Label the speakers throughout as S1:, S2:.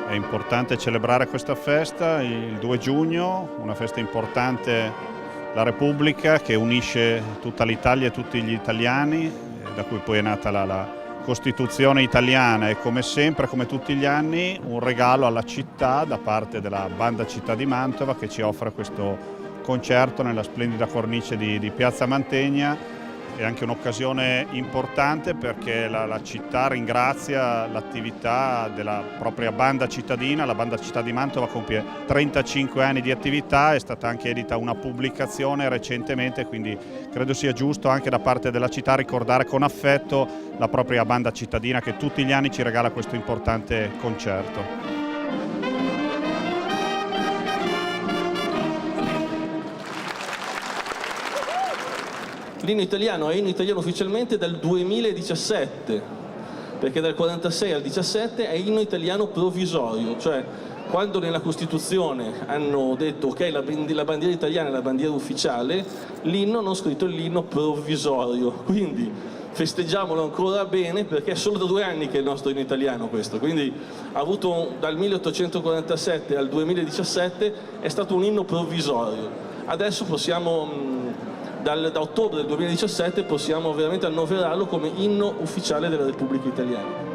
S1: È importante celebrare questa festa il 2 giugno, una festa importante, la Repubblica, che unisce tutta l'Italia e tutti gli italiani, da cui poi è nata la Costituzione italiana, e come sempre, come tutti gli anni, un regalo alla città da parte della Banda Città di Mantova, che ci offre questo concerto nella splendida cornice di Piazza Mantegna. È anche un'occasione importante perché la città ringrazia l'attività della propria banda cittadina. La Banda Città di Mantova compie 35 anni di attività, è stata anche edita una pubblicazione recentemente, quindi credo sia giusto anche da parte della città ricordare con affetto la propria banda cittadina, che tutti gli anni ci regala questo importante concerto.
S2: L'inno italiano è inno italiano ufficialmente dal 2017, perché dal 46 al 17 è inno italiano provvisorio, cioè quando nella Costituzione hanno detto ok, la bandiera italiana è la bandiera ufficiale, l'inno hanno scritto l'inno provvisorio, quindi festeggiamolo ancora bene, perché è solo da 2 anni che è il nostro inno italiano questo, quindi ha avuto dal 1847 al 2017 è stato un inno provvisorio. Adesso possiamo da ottobre del 2017 possiamo veramente annoverarlo come inno ufficiale della Repubblica Italiana.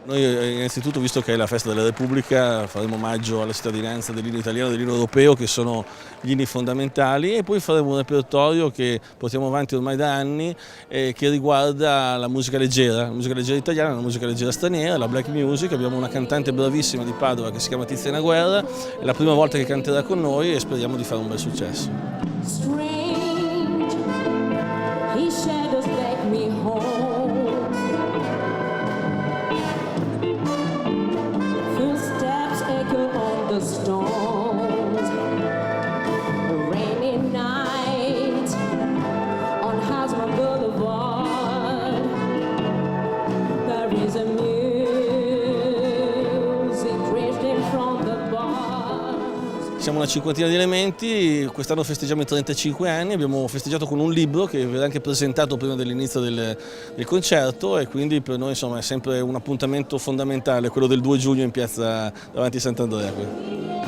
S2: Noi innanzitutto, visto che è la festa della Repubblica, faremo omaggio alla cittadinanza dell'inno italiano e dell'inno europeo, che sono gli inni fondamentali, e poi faremo un repertorio che portiamo avanti ormai da anni, che riguarda la musica leggera italiana, la musica leggera straniera, la black music. Abbiamo una cantante bravissima di Padova che si chiama Tiziana Guerra, è la prima volta che canterà con noi e speriamo di fare un bel successo.
S3: Strange, his shadows take me home. Footsteps echo on the stones. A rainy night on Husband Boulevard. There is a music drifting from the bars.
S2: Siamo una cinquantina di elementi, quest'anno festeggiamo i 35 anni, abbiamo festeggiato con un libro che verrà anche presentato prima dell'inizio del concerto, e quindi per noi insomma è sempre un appuntamento fondamentale quello del 2 giugno in piazza davanti a Sant'Andrea.